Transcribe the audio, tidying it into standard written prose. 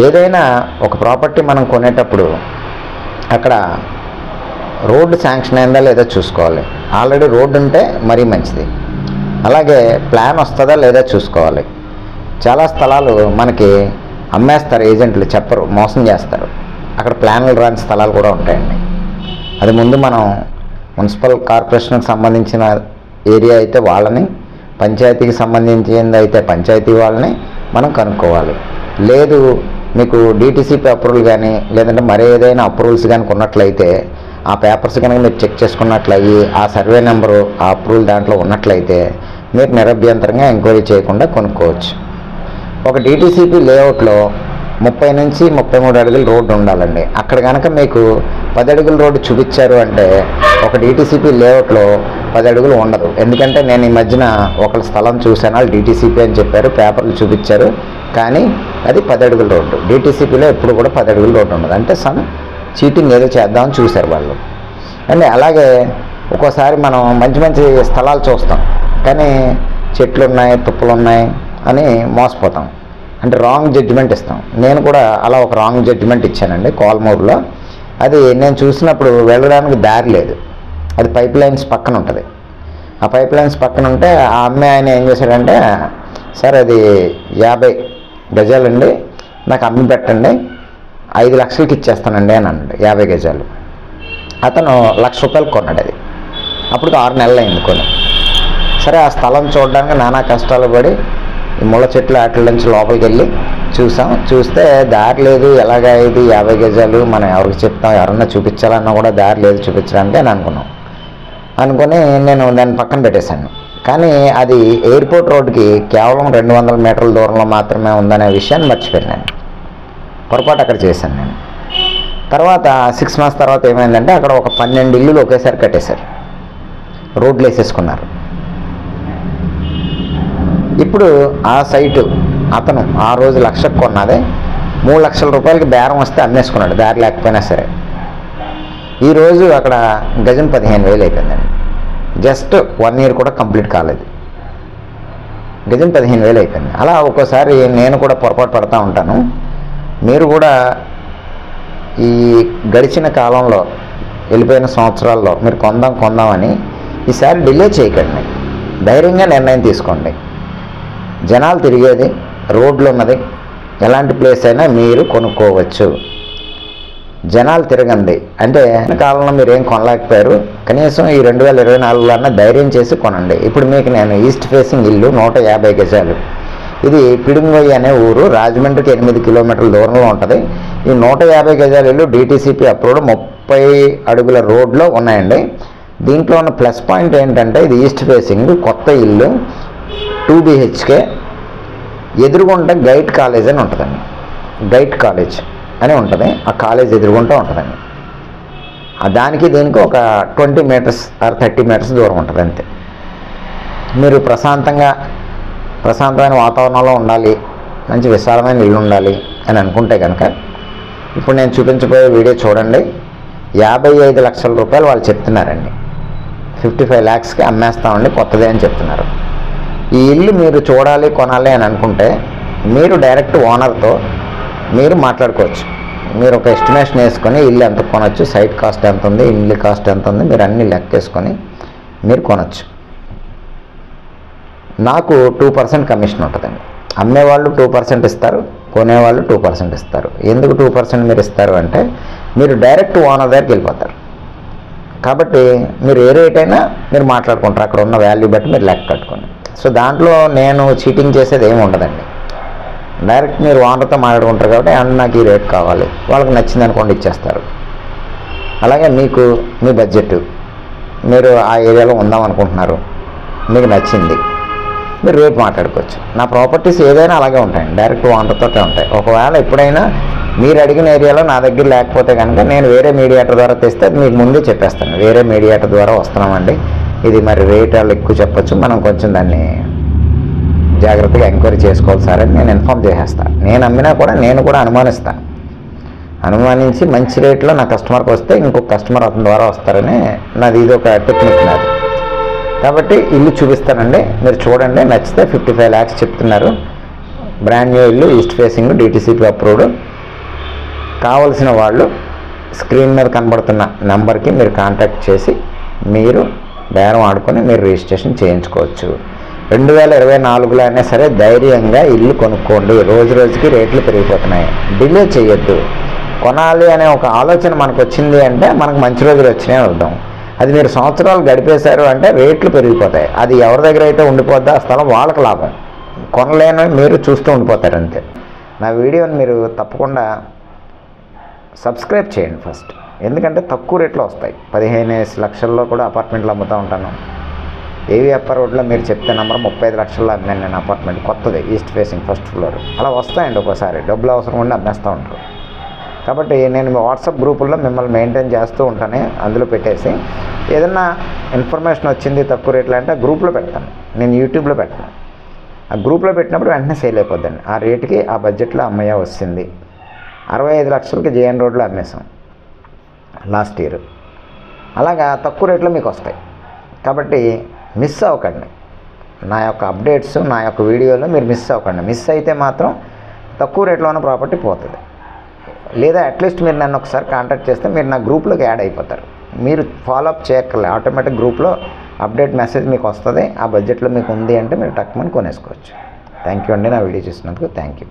ఏదైనా ఒక ప్రాపర్టీ మనం కొనేటప్పుడు అక్కడ రోడ్డు శాంక్షన్ అయిందా లేదా చూసుకోవాలి. ఆల్రెడీ రోడ్డు ఉంటే మరీ మంచిది. అలాగే ప్లాన్ వస్తుందా లేదా చూసుకోవాలి. చాలా స్థలాలు మనకి అమ్మేస్తారు, ఏజెంట్లు చెప్పరు, మోసం చేస్తారు. అక్కడ ప్లాన్లు రాని స్థలాలు కూడా ఉంటాయండి. అది ముందు మనం మున్సిపల్ కార్పొరేషన్కి సంబంధించిన ఏరియా అయితే వాళ్ళని, పంచాయతీకి సంబంధించింది అయితే పంచాయతీ వాళ్ళని మనం కనుక్కోవాలి. లేదు మీకు డిటిసిపి అప్రూవల్ కానీ లేదంటే మరే ఏదైనా అప్రూవల్స్ కానీ ఉన్నట్లయితే ఆ పేపర్స్ కనుక మీరు చెక్ చేసుకున్నట్లయి ఆ సర్వే నెంబరు ఆ అప్రూవల్ దాంట్లో ఉన్నట్లయితే మీరు నిరభ్యంతరంగా ఎంక్వైరీ చేయకుండా కొనుక్కోవచ్చు. ఒక డిటిసిపి లేఅవుట్లో 30 నుంచి 33 అడుగుల రోడ్డు ఉండాలండి. అక్కడ కనుక మీకు 10 అడుగుల రోడ్డు చూపించారు అంటే ఒక డిటిసిపి లేఅవుట్లో 10 అడుగులు ఉండదు. ఎందుకంటే నేను ఈ మధ్యన ఒకళ్ళ స్థలం చూశాను, వాళ్ళు డిటిసిపి అని చెప్పారు, పేపర్లు చూపించారు, కానీ అది 10 అడుగుల రోడ్డు. డిటిసిపిలో ఎప్పుడు కూడా 10 అడుగుల రోడ్డు ఉండదు. అంటే చీటింగ్ ఏదో చేద్దామని చూశారు వాళ్ళు. అండ్ అలాగే ఒక్కోసారి మనం మంచి మంచి స్థలాలు చూస్తాం, కానీ చెట్లు ఉన్నాయి, తుప్పలు ఉన్నాయి అని మోసపోతాం. అంటే రాంగ్ జడ్జిమెంట్ ఇస్తాం. నేను కూడా అలా ఒక రాంగ్ జడ్జిమెంట్ ఇచ్చానండి కోల్మూరులో. అది నేను చూసినప్పుడు వెళ్ళడానికి దారి లేదు. అది పైప్ లైన్స్ పక్కన ఉంటుంది. ఆ పైప్ లైన్స్ పక్కన ఉంటే ఆ అమ్మాయి ఆయన ఏం చేశాడంటే, సార్ అది 50 గజాలండి, నాకు అమ్మి పెట్టండి, 5 లక్షలకి ఇచ్చేస్తానండి అని అన్నాడు. 50 గజాలు. అతను ₹1,00,000 కొన్నాడు. అది అప్పుడు 6 నెలలు అయింది కొని. సరే ఆ స్థలం చూడడానికి నానా కష్టాలు పడి ఈ ముళ్ళ చెట్లు వాటి నుంచి లోపలికి వెళ్ళి చూస్తే దారి లేదు. ఎలాగా ఇది 50 గజాలు మనం ఎవరికి చెప్తాం, ఎవరన్నా చూపించాలన్నా కూడా దారి లేదు చూపించడానికి అని అనుకుని నేను దాన్ని పక్కన పెట్టేశాను. కానీ అది ఎయిర్పోర్ట్ రోడ్డుకి కేవలం 200 మీటర్ల దూరంలో మాత్రమే ఉందనే విషయాన్ని మర్చిపోయాను. పొరపాటు అక్కడ చేశాను నేను. తర్వాత 6 months తర్వాత ఏమైందంటే అక్కడ ఒక 12 ఇల్లులు ఒకేసారి కట్టేశారు, రోడ్లు వేసేసుకున్నారు. ఇప్పుడు ఆ సైటు అతను ఆ రోజు 1,00,000కి కొన్నదే ₹3 లక్షల బేరం వస్తే అమ్మేసుకున్నాడు, దారి లేకపోయినా సరే. ఈరోజు అక్కడ గజం 15,000 అయిపోయిందండి. జస్ట్ 1 year కూడా కంప్లీట్ కాలేదు, గజం 15,000 అయిపోయింది. అలా ఒక్కోసారి నేను కూడా పొరపాటు పడుతూ ఉంటాను. మీరు కూడా ఈ గడిచిన కాలంలో వెళ్ళిపోయిన సంవత్సరాల్లో మీరు కొందామని ఈసారి డిలే చేయకండి, ధైర్యంగా నిర్ణయం తీసుకోండి. జనాలు తిరిగేది, రోడ్లు ఉన్నది, ఎలాంటి ప్లేస్ అయినా మీరు కొనుక్కోవచ్చు. జనాలు తిరగండి అంటే కాలంలో మీరు ఏం కొనలేకపోయారు, కనీసం ఈ 2024లో అన్న ధైర్యం చేసి కొనండి. ఇప్పుడు మీకు నేను ఈస్ట్ ఫేసింగ్ ఇల్లు 150 గజాలు, ఇది పిడుంగొయ్యి అనే ఊరు, రాజమండ్రికి 8 కిలోమీటర్ల దూరంలో ఉంటుంది. ఈ 150 గజాల ఇల్లు డిటిసిపి అప్రూవ్డ్ 30 అడుగుల రోడ్లో ఉన్నాయండి. దీంట్లో ఉన్న ప్లస్ పాయింట్ ఏంటంటే ఇది ఈస్ట్ ఫేసింగ్ కొత్త ఇల్లు, 2 BHK, ఎదురుగుంట గైట్ కాలేజ్ అని ఉంటుందండి. గైట్ కాలేజ్ అని ఉంటుంది, ఆ కాలేజ్ ఎదురుగుంటూ ఉంటుందండి. దానికి దీనికి ఒక 20 meters or 30 meters దూరం ఉంటుంది అంతే. మీరు ప్రశాంతమైన వాతావరణంలో ఉండాలి, మంచి విశాలమైన ఇల్లు ఉండాలి అని అనుకుంటే కనుక ఇప్పుడు నేను చూపించబోయే వీడియో చూడండి. ₹55 లక్షల వాళ్ళు చెప్తున్నారండి. 55 lakhsకి అమ్మేస్తామండి కొత్తదే అని చెప్తున్నారు. ఈ ఇల్లు మీరు చూడాలి, కొనాలి అని అనుకుంటే మీరు డైరెక్ట్ ఓనర్తో మీరు మాట్లాడుకోవచ్చు. మీరు ఒక ఎస్టిమేషన్ వేసుకొని ఇల్లు ఎంత కొనవచ్చు, సైట్ కాస్ట్ ఎంత ఉంది, ఇల్లు కాస్ట్ ఎంత ఉంది, మీరు అన్నీ లెక్కేసుకొని మీరు కొనవచ్చు. నాకు 2% కమిషన్ ఉంటుందండి. అమ్మేవాళ్ళు 2% ఇస్తారు, కొనేవాళ్ళు 2% ఇస్తారు. ఎందుకు 2% మీరు ఇస్తారు అంటే మీరు డైరెక్ట్ ఓనర్ దగ్గరికి వెళ్ళిపోతారు కాబట్టి మీరు ఏ రేట్ అయినా మీరు మాట్లాడుకుంటారు, అక్కడ ఉన్న వాల్యూ బట్టి మీరు లెక్క కట్టుకోండి. సో దాంట్లో నేను చీటింగ్ చేసేది ఏమి ఉండదండి. డైరెక్ట్ మీరు ఓనర్తో మాట్లాడుకుంటారు కాబట్టి నాకు ఈ రేట్ కావాలి, వాళ్ళకి నచ్చింది అనుకోండి ఇచ్చేస్తారు. అలాగే మీకు మీ బడ్జెట్, మీరు ఆ ఏరియాలో ఉందాం అనుకుంటున్నారు, మీకు నచ్చింది, మీరు రేట్ మాట్లాడుకోవచ్చు. నా ప్రాపర్టీస్ ఏదైనా అలాగే ఉంటాయండి, డైరెక్ట్ ఓనర్తో ఉంటాయి. ఒకవేళ ఎప్పుడైనా మీరు అడిగిన ఏరియాలో నా దగ్గర లేకపోతే కనుక నేను వేరే మీడియేటర్ ద్వారా తెస్తే అది మీకు ముందే చెప్పేస్తాను, వేరే మీడియేటర్ ద్వారా వస్తున్నామండి, ఇది మరి రేట్ వాళ్ళు ఎక్కువ చెప్పచ్చు, మనం కొంచెం దాన్ని జాగ్రత్తగా ఎంక్వైరీ చేసుకోవాలి సార్ అని నేను ఇన్ఫామ్ చేసేస్తాను. నేను అమ్మినా కూడా నేను కూడా అనుమానించి మంచి రేట్లో నా కస్టమర్కి వస్తే ఇంకొక కస్టమర్ అతని ద్వారా వస్తారని నాది ఇది ఒక టెక్నిక్ నాది. కాబట్టి ఇల్లు చూపిస్తానండి, మీరు చూడండి, నచ్చితే 55 lakhs చెప్తున్నారు, బ్రాండ్ న్యూ ఇల్లు, ఈస్ట్ ఫేసింగ్, డిటిసిపి అప్రూవ్డ్. కావలసిన వాళ్ళు స్క్రీన్ మీద కనబడుతున్న నెంబర్కి మీరు కాంటాక్ట్ చేసి మీరు బేరం ఆడుకొని మీరు రిజిస్ట్రేషన్ చేయించుకోవచ్చు. 2024లో అయినా సరే ధైర్యంగా ఇల్లు కొనుక్కోండి. రోజు రోజుకి రేట్లు పెరిగిపోతున్నాయి. డిలే చేయొద్దు. కొనాలి అనే ఒక ఆలోచన మనకు వచ్చింది అంటే మనకు మంచి రోజులు వచ్చినాయి అర్థం. అది మీరు సంవత్సరాలు గడిపేశారు అంటే రేట్లు పెరిగిపోతాయి. అది ఎవరి దగ్గర అయితే ఉండిపోద్దో ఆ స్థలం వాళ్ళకి లాభం. కొనలేని మీరు చూస్తూ ఉండిపోతారు అంతే. నా వీడియోని మీరు తప్పకుండా సబ్స్క్రైబ్ చేయండి ఫస్ట్. ఎందుకంటే తక్కువ రేట్లో వస్తాయి. 15 లక్షల్లో కూడా అపార్ట్మెంట్లు అమ్ముతూ ఉంటాను. ఏవిఎఫ్ఆర్ రోడ్లో మీరు చెప్తే నెంబర్ 35 లక్షల్లో అమ్మాను నేను అపార్ట్మెంట్, కొత్తది, ఈస్ట్ ఫేసింగ్, ఫస్ట్ ఫ్లోర్. అలా వస్తాయండి ఒకసారి, డబ్బులు అవసరం ఉండి అమ్మేస్తూ ఉంటారు. కాబట్టి నేను మీ వాట్సాప్ గ్రూపుల్లో మిమ్మల్ని మెయింటైన్ చేస్తూ ఉంటాను. అందులో పెట్టేసి ఏదన్నా ఇన్ఫర్మేషన్ వచ్చింది తక్కువ రేట్లు అంటే గ్రూప్లో పెడతాను. నేను యూట్యూబ్లో పెట్టాను. ఆ గ్రూప్లో పెట్టినప్పుడు వెంటనే సేల్ అయిపోద్దండి. ఆ రేటుకి ఆ బడ్జెట్లో అమ్మయ్య వస్తుంది. 65 లక్షలకి జేఎన్ రోడ్లో అమ్మేసాం లాస్ట్ ఇయర్. అలాగా తక్కువ రేట్లో మీకు వస్తాయి. కాబట్టి మిస్ అవ్వకండి. నా యొక్క అప్డేట్స్, నా యొక్క వీడియోలు మీరు మిస్ అవ్వకండి. మిస్ అయితే మాత్రం తక్కువ రేట్లో ఉన్న ప్రాపర్టీ పోతుంది. లేదా అట్లీస్ట్ మీరు నన్ను ఒకసారి కాంటాక్ట్ చేస్తే మీరు నా గ్రూప్లోకి యాడ్ అయిపోతారు. మీరు ఫాలోఅప్ చేయక్కర్లే, ఆటోమేటిక్ గ్రూప్లో అప్డేట్ మెసేజ్ మీకు వస్తుంది. ఆ బడ్జెట్లో మీకు ఉంది అంటే మీరు టక్మని కొనేసుకోవచ్చు. థ్యాంక్ యూ అండి, నా వీడియో చూసినందుకు థ్యాంక్ యూ.